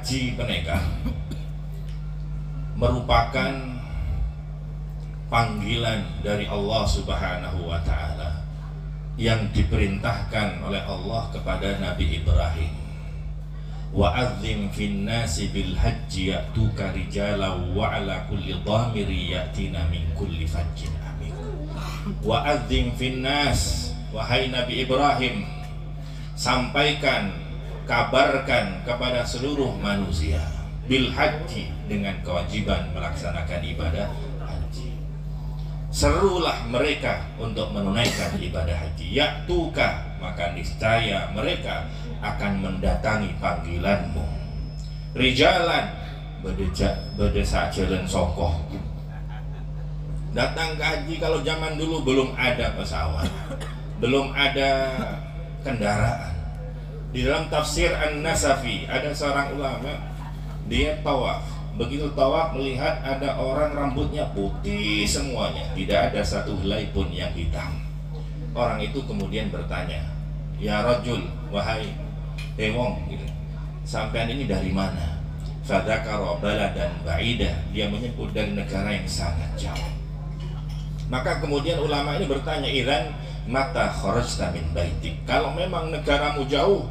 haji peneka merupakan panggilan dari Allah Subhanahu wa Ta'ala yang diperintahkan oleh Allah kepada Nabi Ibrahim. Wa'adzim fin nasi bil hajji ya'tuka rijala wa ala kulli dhamiri ya'tina min kulli fajjin amik. Wa'adzim fin nas, wahai Nabi Ibrahim, sampaikan, kabarkan kepada seluruh manusia bil haji, dengan kewajiban melaksanakan ibadah haji. Serulah mereka untuk menunaikan ibadah haji. Ya'tuka, maka niscaya mereka akan mendatangi panggilanmu. Rijalan, berdesak jalan sokoh. Datang ke haji kalau zaman dulu belum ada pesawat, belum ada kendaraan. Di dalam tafsir An-Nasafi ada seorang ulama, dia tawaf. Begitu tawaf melihat ada orang rambutnya putih semuanya, tidak ada satu helai pun yang hitam. Orang itu kemudian bertanya, ya rajul, wahai wong, gitu, sampean ini dari mana? Fadzakara baladan ba'idah, dia menyebut dari negara yang sangat jauh. Maka kemudian ulama ini bertanya, idzan mata kharajta min baitik, kalau memang negaramu jauh,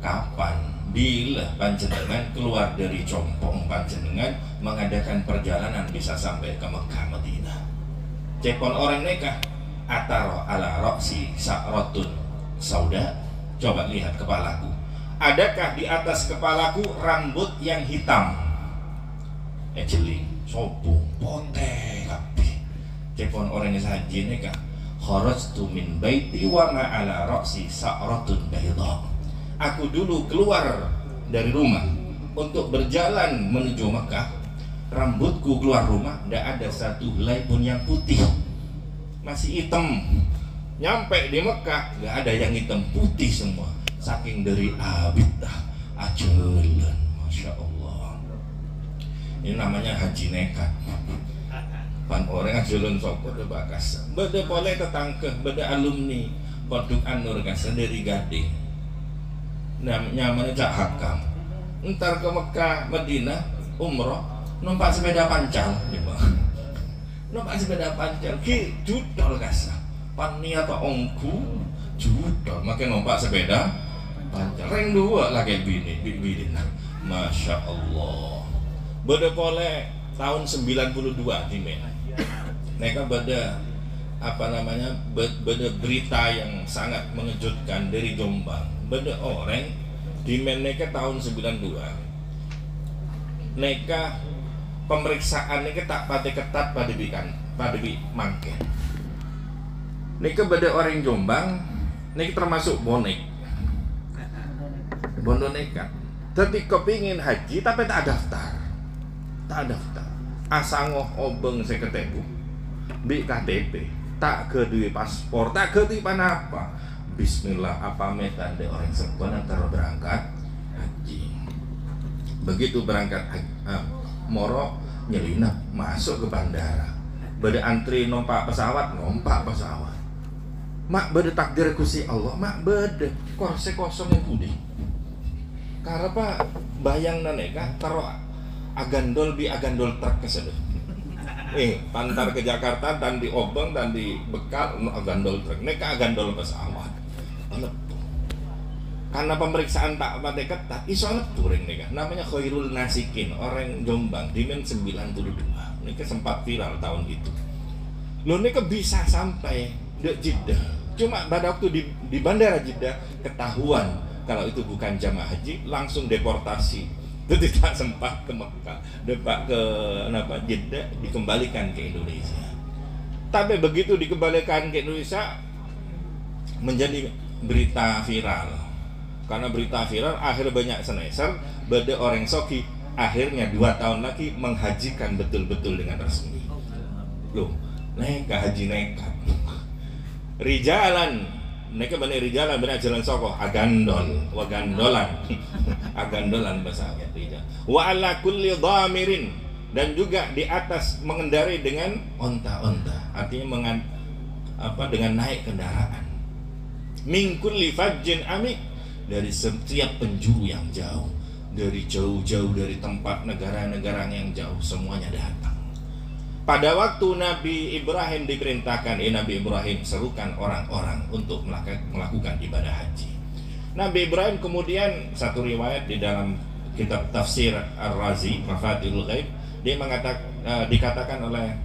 kapan, bila panjenengan keluar dari compong panjenengan mengadakan perjalanan bisa sampai ke Mekah Madinah? Cepon orang nikah, ataro ala roksi sa'rotun sauda, coba lihat kepalaku, adakah di atas kepalaku rambut yang hitam? Jeling, sobung, potek, kabeh. Cepon orang haji nikah, kharajtu min baiti wa ma ala roksi sa'rotun bayda. Aku dulu keluar dari rumah untuk berjalan menuju Mekah, rambutku keluar rumah tidak ada satu helai pun yang putih, masih hitam. Nyampe di Mekah nggak ada yang hitam, putih semua, saking dari abid ajalan. Masya Allah, ini namanya haji nekat. Pan orang ajalan sokor de bakas, beda boleh tetangke, beda alumni Koduk Anur kan sendiri gading. Nyamannya Cak Hakam, ntar ke Mekah Madinah umroh numpak sepeda pancal, numpak sepeda pancal ki judol kasa pani atau ongku judol, makin numpak sepeda pancal ring dua lagi bini. Masya Allah. Beda boleh tahun 92 di Mena, mereka beda apa namanya, beda berita yang sangat mengejutkan dari Jombang. Beda orang di Meneka tahun 92 neka pemeriksaan neka tak pada ketat pada bikan pada bi mangke neka beda orang Jombang neka termasuk bonek bondo neka tapi kepingin haji tapi tak daftar asangoh obeng saya ketemu bi KTP tak ke duit paspor tak ke duit apa. Bismillah, apa metan de orang sekolah antara berangkat haji. Begitu berangkat moro nyelinap masuk ke bandara, beda antri nompak pesawat. Mak beda takdir Gusti Allah, mak beda kursi kosong yang budi. Karena pak bayang naneka taruh agandol truk kesana. Pantar ke Jakarta dan di Obeng dan di Bekal agandol truk, neka agandol pesawat. Karena pemeriksaan tak pada ketat, iso touring nih kan. Namanya Khairul Nasikin, orang Jombang, dimen 92. Ini sempat viral tahun itu. Lo ini bisa sampai di Jeddah. Cuma pada waktu di bandara Jeddah ketahuan kalau itu bukan jamaah haji, langsung deportasi. Itu tidak sempat ke Mekah, depak ke Jeddah, dikembalikan ke Indonesia. Tapi begitu dikembalikan ke Indonesia menjadi berita viral. Karena berita viral akhirnya banyak seneser, beda orang soki akhirnya 2 tahun lagi menghajikan betul-betul dengan resmi. Loh, neka haji nekat. Rijalan, neka bener rijalan bener jalan soko agandol, wagandolan. Agandolan bahasa rijal. Wa ala kulli dhamirin, dan juga di atas mengendarai dengan onta-onta, artinya dengan naik kendaraan. Min kulli fajjin amik, dari setiap penjuru yang jauh. dari jauh-jauh, dari tempat negara-negara yang jauh, semuanya datang. Pada waktu Nabi Ibrahim diperintahkan, Nabi Ibrahim serukan orang-orang untuk melakukan ibadah haji. Nabi Ibrahim kemudian, satu riwayat di dalam kitab tafsir Ar-Razi, Mafatihul Ghaib, dia dikatakan oleh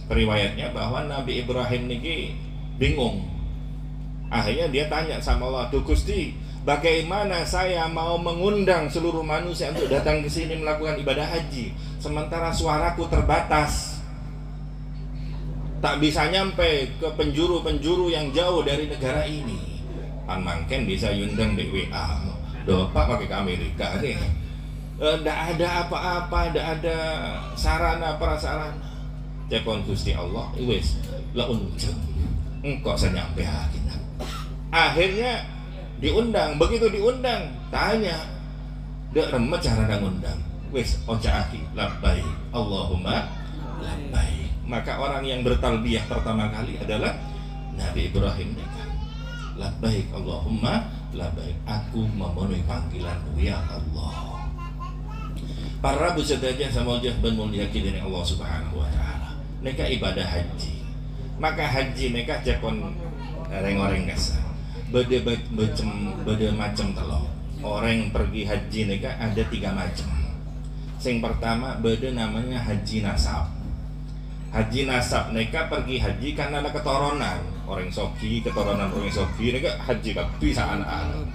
periwayatnya bahwa Nabi Ibrahim ini bingung. Akhirnya dia tanya sama Allah, "Duh Gusti, bagaimana saya mau mengundang seluruh manusia untuk datang ke sini melakukan ibadah haji, sementara suaraku terbatas, tak bisa nyampe ke penjuru-penjuru yang jauh dari negara ini. Kan mungkin bisa yundang di WA, doh Pak pakai ke Amerika nih. Ndak ada apa-apa, ndak ada sarana prasarana." Cepon Gusti Allah, wis la unjung, engkau senyampe akhirnya. Akhirnya diundang, begitu diundang, tanya, dek remet cara ngundang, wis ocaaki labbaik Allahumma labbaik. Maka orang yang bertalbiyah pertama kali adalah Nabi Ibrahim. Labbaik Allahumma labbaik, aku memenuhi panggilanmu ya Allah. Para busadajah sama ujah ben mulyakidin Allah subhanahu wa ta'ala. Neka ibadah haji. Maka haji neka cepon orang-orang kasar. Beda macam telur. Orang pergi haji neka ada 3 macam. Yang pertama beda namanya haji nasab. Haji nasab neka pergi haji karena ada keturunan orang soki, keturunan orang soki neka haji bisa anak-anak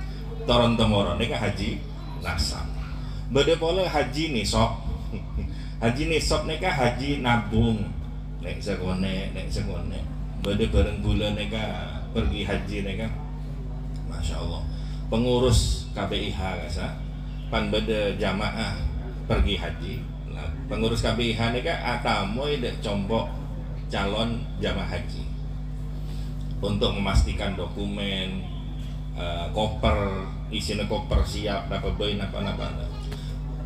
toron temoron neka haji nasab. Beda pola haji nisab. Haji nisab neka haji nabung nek sekone. Beda bareng bulan neka pergi haji neka, Masya Allah, pengurus KBIH kasa pan beda jamaah pergi haji. Pengurus KBIH ini kan atamoy dek compok calon jamaah haji untuk memastikan dokumen, koper, isinya koper siap, dapat bayi apa.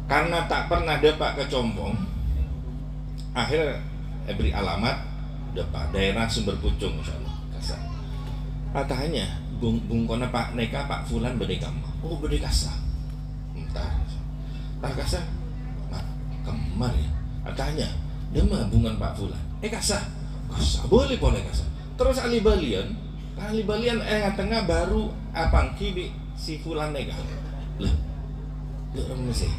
Karena tak pernah dapat kecompong, akhir beri alamat dapat daerah Sumber Pucung, insyaallah. Kasar. Katanya, bungkona Pak Neka Pak Fulan bede kamu. Oh bede kasar. Entar kasar. Kemar ya, katanya demah bungan Pak Fulan. Kasah boleh kasah. Terus alibalian tengah baru apang kini si Fulan nega. Lah, orang sih.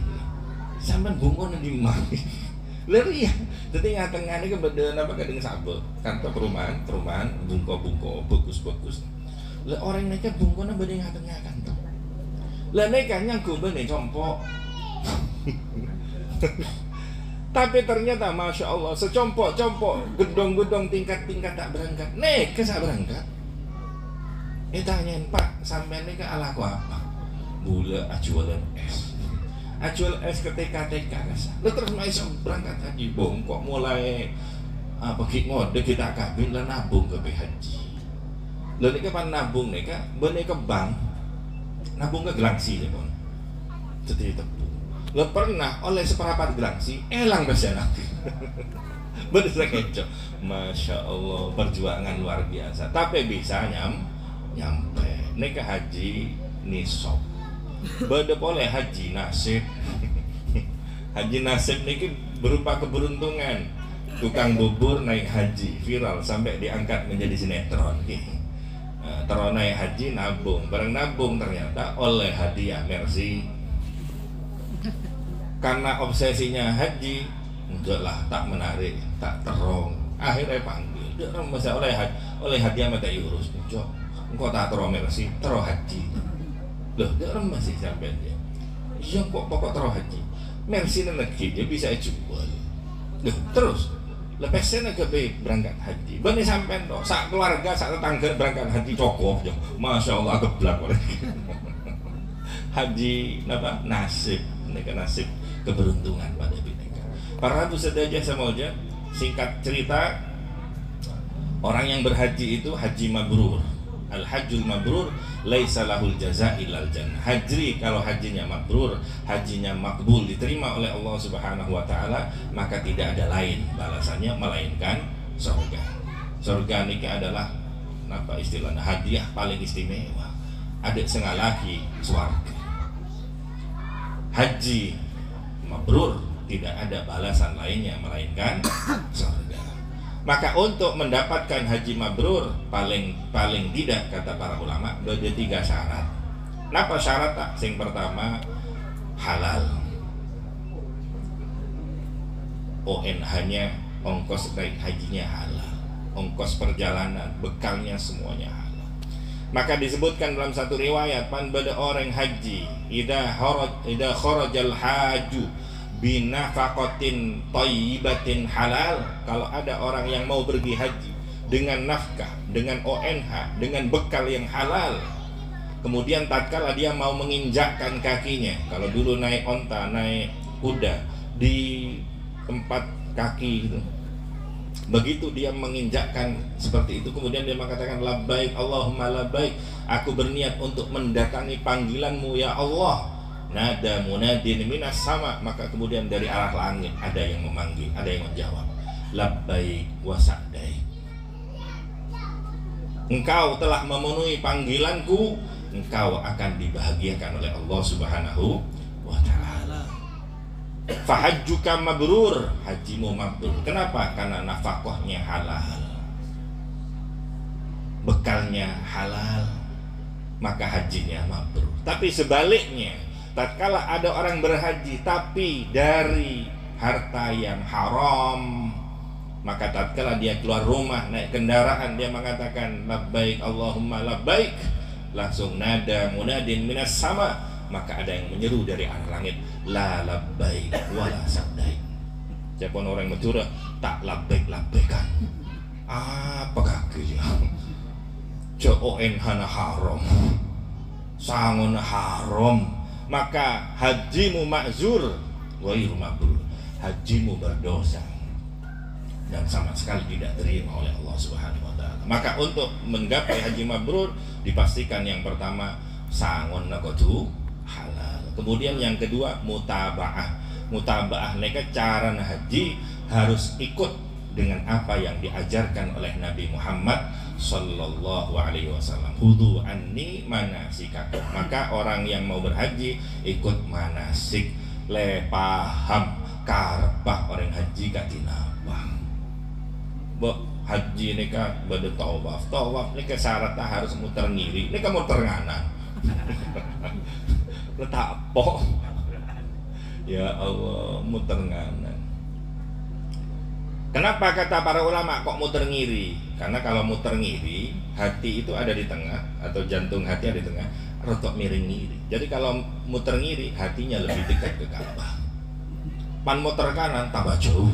Sampai bungon di mana? Lari ya. Jadi tengah ini kebetulan apa kadang sabel. Kantor perumahan bungko bagus. Lah orang nega bungkona beda tengah kantor. Lah nega nyangku bene compok. Tapi ternyata Masya Allah secompok-compok gedong-gedong tingkat-tingkat tak berangkat. Kesak berangkat. Tanyain Pak, sampai ke ala aku apa? Gula ajualan es. Ajual es ke TK kasar. Lu terus masuk berangkat haji bongkok mulai pergi ngode kita kabin lah nabung ke haji. Lalu ke pan nabung nih kak, bener ke bank, nabung ke gelangsi nih pun. Jadi tepung. Lo pernah oleh seperempat gelangsi elang bersama bener kecoh. Masya Allah, perjuangan luar biasa. Tapi bisa nyampe nek haji nisab. Beda boleh haji nasib. Haji nasib niki berupa keberuntungan. Tukang bubur naik haji viral sampai diangkat menjadi sinetron. Terus naik haji nabung, bareng nabung ternyata oleh hadiah Mercy. Karena obsesinya haji, enggak lah, tak menarik, tak terong. Akhirnya panggil, dia orang masa oleh hadiah mata urus, enggak, engkau tak terong Mercy, terong haji. Loh, dia orang masih sampai dia. Iya kok pokok terong haji. Mercy lagi dia bisa jual. Loh, terus lepasnya ke berangkat haji. Benih sampai toh, sak keluarga, sak tetangga berangkat haji cokok, Masya Allah geblak orang. Haji apa nasib, mereka nasib keberuntungan pada bineka. Para busadajah semuanya, singkat cerita, orang yang berhaji itu haji mabrur. Al-hajjul mabrur laisa lahul jaza illal jannah. Haji kalau hajinya mabrur, hajinya makbul, diterima oleh Allah Subhanahu wa taala, maka tidak ada lain balasannya melainkan surga. Surga ini adalah apa istilahnya? Hadiah paling istimewa. Ada setengah lagi swarga. haji mabrur tidak ada balasan lainnya melainkan surga. Maka untuk mendapatkan haji mabrur paling tidak kata para ulama ada 3 syarat. Napa syarat tak? Sing pertama halal. ONH-nya, ongkos naik hajinya halal, ongkos perjalanan, bekalnya semuanya halal. Maka disebutkan dalam satu riwayat, pan bada orang haji idza kharajal haju binafaqatin thayyibatin halal. Kalau ada orang yang mau pergi haji dengan nafkah, dengan ONH, dengan bekal yang halal, kemudian tatkala dia mau menginjakkan kakinya, kalau dulu naik onta, naik kuda di tempat kaki itu, begitu dia menginjakkan seperti itu, kemudian dia mengatakan labbaik Allahumma labbaik, aku berniat untuk mendatangi panggilanmu ya Allah. Nada munadin minas sama, maka kemudian dari arah langit ada yang memanggil, ada yang menjawab labbaik wa sa'daik, engkau telah memenuhi panggilanku, engkau akan dibahagiakan oleh Allah Subhanahu wa ta'ala. Fahajjuka mabrur, hajimu mabrur. Kenapa? Karena nafkahnya halal, bekalnya halal, maka hajinya mabrur. Tapi sebaliknya, tatkala ada orang berhaji tapi dari harta yang haram, maka tatkala dia keluar rumah naik kendaraan dia mengatakan labbaik Allahumma labbaik, langsung nada munadin minas sama, maka ada yang menyeru dari arah langit la labbaik wala sa'daik. Siapa orang mencurah tak labbaik-labbaikan, apa kakinya ONH haram, sangon haram, maka hajimu ma'zur ghairu mabrur, hajimu berdosa dan sama sekali tidak terima oleh Allah Subhanahu wa taala. Maka untuk menggapai haji mabrur dipastikan yang pertama sangon nakotu halal. Kemudian yang kedua mutabaah. Mutabaah mereka cara haji harus ikut dengan apa yang diajarkan oleh Nabi Muhammad sallallahu alaihi wasallam. Khudu anni manasikakum. Maka orang yang mau berhaji ikut manasik, le paham karepah orang haji katinapa. Bo haji ini kan bade tawaf ini syaratnya harus muter ngiri, ini kan muter nganan. Letak po, ya Allah, muter nganan. Kenapa kata para ulama kok muter ngiri? Karena kalau muter ngiri, hati itu ada di tengah, atau jantung hati ada di tengah, rotok miring ngiri. Jadi kalau muter ngiri, hatinya lebih dekat ke Ka'bah. Pan muter kanan tambah jauh.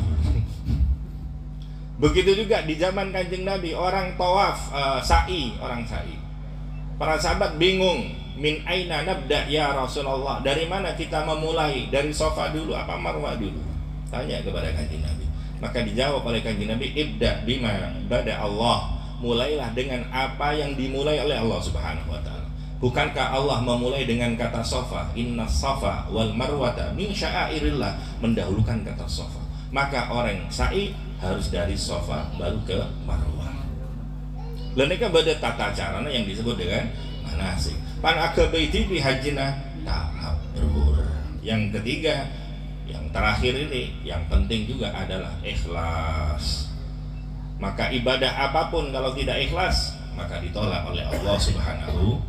Begitu juga di zaman Kanjeng Nabi, orang tawaf sa'i, orang sa'i. Para sahabat bingung, min aina nabda ya Rasulullah, dari mana kita memulai? Dari Safa dulu apa Marwah dulu? Tanya kepada Kanjeng Nabi. Maka dijawab oleh Kanjeng Nabi, ibda bima bada Allah, mulailah dengan apa yang dimulai oleh Allah Subhanahu wa taala. Bukankah Allah memulai dengan kata Safa, inna safa wal marwata min sya'airillah, mendahulukan kata Safa. Maka orang sa'i harus dari Safa baru ke Marwah. Lalu mereka beda tata caranya yang disebut dengan manasik. Pan akabaiti fi hajjina ta'abrur. Yang ketiga, yang terakhir ini, yang penting juga adalah ikhlas. Maka ibadah apapun kalau tidak ikhlas, maka ditolak oleh Allah Subhanahu